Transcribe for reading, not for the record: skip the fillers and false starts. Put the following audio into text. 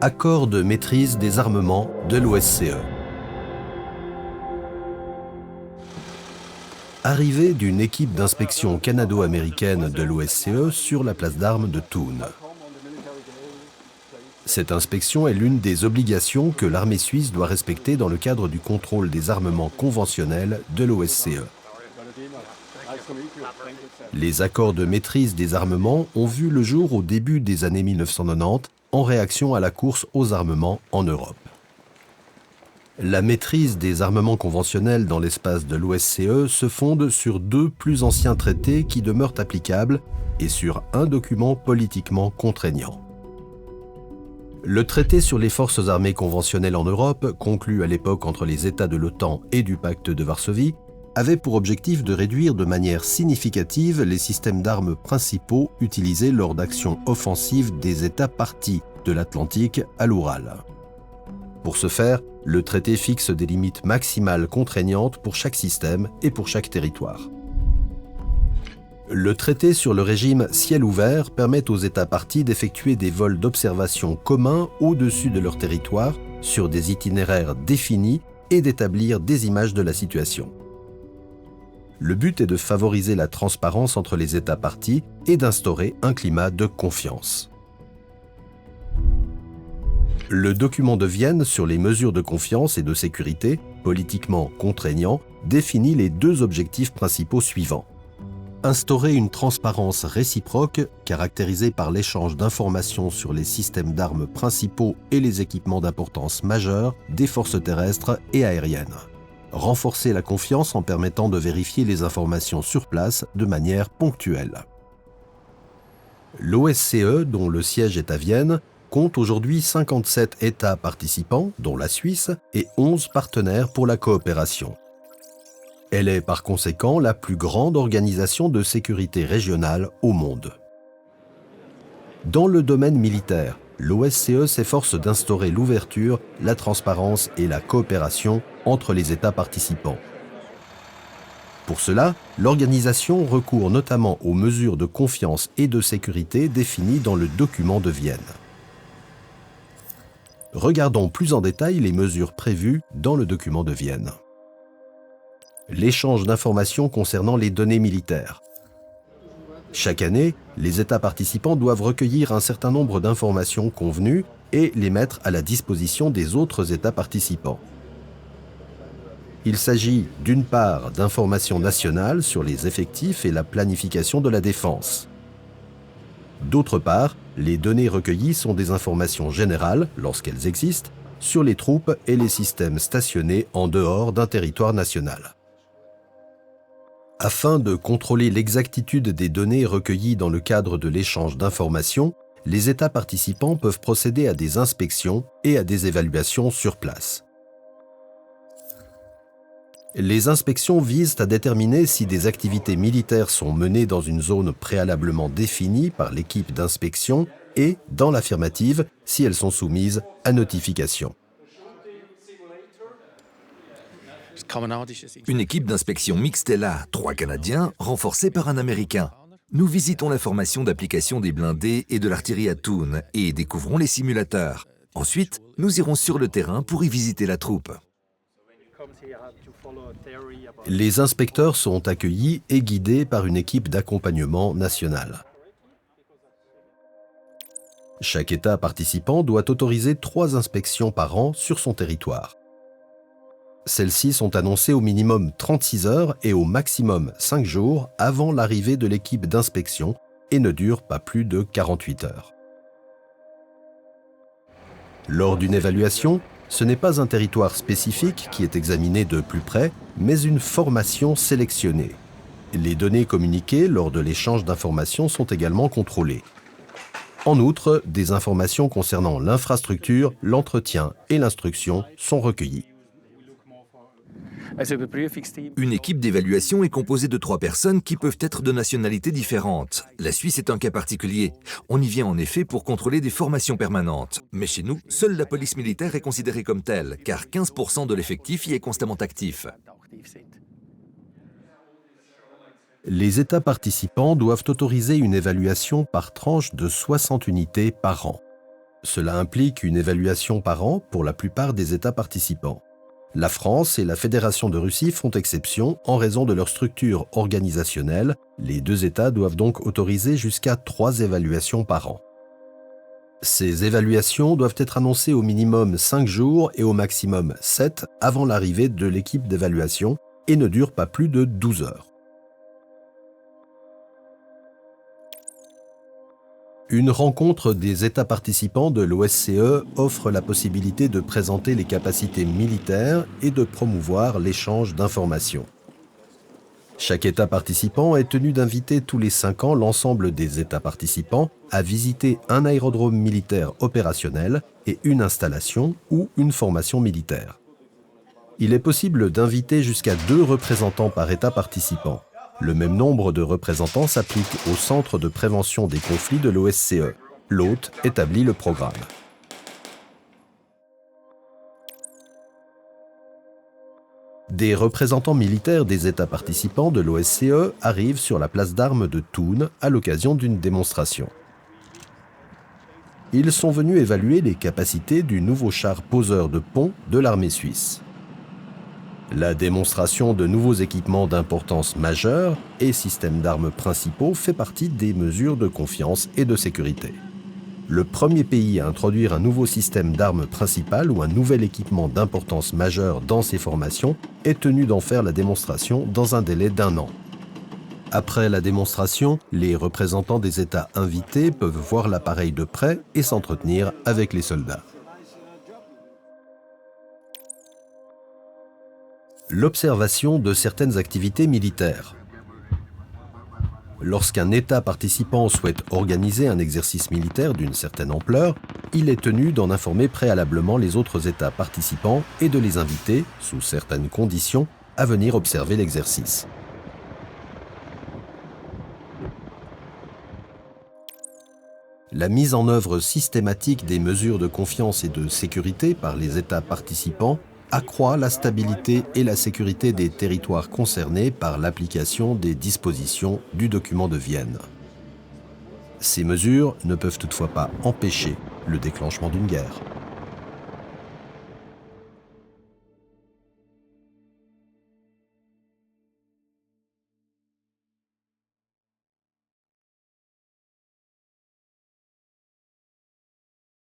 Accord de maîtrise des armements de l'OSCE. Arrivée d'une équipe d'inspection canado-américaine de l'OSCE sur la place d'armes de Thun. Cette inspection est l'une des obligations que l'armée suisse doit respecter dans le cadre du contrôle des armements conventionnels de l'OSCE. Les accords de maîtrise des armements ont vu le jour au début des années 1990 en réaction à la course aux armements en Europe. La maîtrise des armements conventionnels dans l'espace de l'OSCE se fonde sur deux plus anciens traités qui demeurent applicables et sur un document politiquement contraignant. Le traité sur les forces armées conventionnelles en Europe, conclu à l'époque entre les États de l'OTAN et du pacte de Varsovie, avait pour objectif de réduire de manière significative les systèmes d'armes principaux utilisés lors d'actions offensives des États parties de l'Atlantique à l'Oural. Pour ce faire, le traité fixe des limites maximales contraignantes pour chaque système et pour chaque territoire. Le traité sur le régime ciel ouvert permet aux États parties d'effectuer des vols d'observation communs au-dessus de leur territoire sur des itinéraires définis et d'établir des images de la situation. Le but est de favoriser la transparence entre les États parties et d'instaurer un climat de confiance. Le document de Vienne sur les mesures de confiance et de sécurité, politiquement contraignant, définit les deux objectifs principaux suivants. Instaurer une transparence réciproque, caractérisée par l'échange d'informations sur les systèmes d'armes principaux et les équipements d'importance majeure des forces terrestres et aériennes. Renforcer la confiance en permettant de vérifier les informations sur place de manière ponctuelle. L'OSCE, dont le siège est à Vienne, compte aujourd'hui 57 États participants, dont la Suisse, et 11 partenaires pour la coopération. Elle est par conséquent la plus grande organisation de sécurité régionale au monde. Dans le domaine militaire, l'OSCE s'efforce d'instaurer l'ouverture, la transparence et la coopération entre les États participants. Pour cela, l'organisation recourt notamment aux mesures de confiance et de sécurité définies dans le document de Vienne. Regardons plus en détail les mesures prévues dans le document de Vienne. L'échange d'informations concernant les données militaires. Chaque année, les États participants doivent recueillir un certain nombre d'informations convenues et les mettre à la disposition des autres États participants. Il s'agit d'une part d'informations nationales sur les effectifs et la planification de la défense. D'autre part, les données recueillies sont des informations générales, lorsqu'elles existent, sur les troupes et les systèmes stationnés en dehors d'un territoire national. Afin de contrôler l'exactitude des données recueillies dans le cadre de l'échange d'informations, les États participants peuvent procéder à des inspections et à des évaluations sur place. Les inspections visent à déterminer si des activités militaires sont menées dans une zone préalablement définie par l'équipe d'inspection et, dans l'affirmative, si elles sont soumises à notification. Une équipe d'inspection mixte est là, 3 Canadiens, renforcés par un Américain. Nous visitons la formation d'application des blindés et de l'artillerie à Thun et découvrons les simulateurs. Ensuite, nous irons sur le terrain pour y visiter la troupe. Les inspecteurs sont accueillis et guidés par une équipe d'accompagnement nationale. Chaque État participant doit autoriser 3 inspections par an sur son territoire. Celles-ci sont annoncées au minimum 36 heures et au maximum 5 jours avant l'arrivée de l'équipe d'inspection et ne durent pas plus de 48 heures. Lors d'une évaluation, ce n'est pas un territoire spécifique qui est examiné de plus près, mais une formation sélectionnée. Les données communiquées lors de l'échange d'informations sont également contrôlées. En outre, des informations concernant l'infrastructure, l'entretien et l'instruction sont recueillies. Une équipe d'évaluation est composée de 3 personnes qui peuvent être de nationalités différentes. La Suisse est un cas particulier. On y vient en effet pour contrôler des formations permanentes. Mais chez nous, seule la police militaire est considérée comme telle, car 15% de l'effectif y est constamment actif. Les États participants doivent autoriser une évaluation par tranche de 60 unités par an. Cela implique une évaluation par an pour la plupart des États participants. La France et la Fédération de Russie font exception en raison de leur structure organisationnelle. Les deux États doivent donc autoriser jusqu'à 3 évaluations par an. Ces évaluations doivent être annoncées au minimum 5 jours et au maximum 7 avant l'arrivée de l'équipe d'évaluation et ne durent pas plus de 12 heures. Une rencontre des États participants de l'OSCE offre la possibilité de présenter les capacités militaires et de promouvoir l'échange d'informations. Chaque État participant est tenu d'inviter tous les 5 ans l'ensemble des États participants à visiter un aérodrome militaire opérationnel et une installation ou une formation militaire. Il est possible d'inviter jusqu'à 2 représentants par État participant. Le même nombre de représentants s'applique au Centre de prévention des conflits de l'OSCE. L'hôte établit le programme. Des représentants militaires des États participants de l'OSCE arrivent sur la place d'armes de Thun à l'occasion d'une démonstration. Ils sont venus évaluer les capacités du nouveau char poseur de pont de l'armée suisse. La démonstration de nouveaux équipements d'importance majeure et systèmes d'armes principaux fait partie des mesures de confiance et de sécurité. Le premier pays à introduire un nouveau système d'armes principales ou un nouvel équipement d'importance majeure dans ses formations est tenu d'en faire la démonstration dans un délai d'1 an. Après la démonstration, les représentants des États invités peuvent voir l'appareil de près et s'entretenir avec les soldats. L'observation de certaines activités militaires. Lorsqu'un État participant souhaite organiser un exercice militaire d'une certaine ampleur, il est tenu d'en informer préalablement les autres États participants et de les inviter, sous certaines conditions, à venir observer l'exercice. La mise en œuvre systématique des mesures de confiance et de sécurité par les États participants accroît la stabilité et la sécurité des territoires concernés par l'application des dispositions du document de Vienne. Ces mesures ne peuvent toutefois pas empêcher le déclenchement d'une guerre.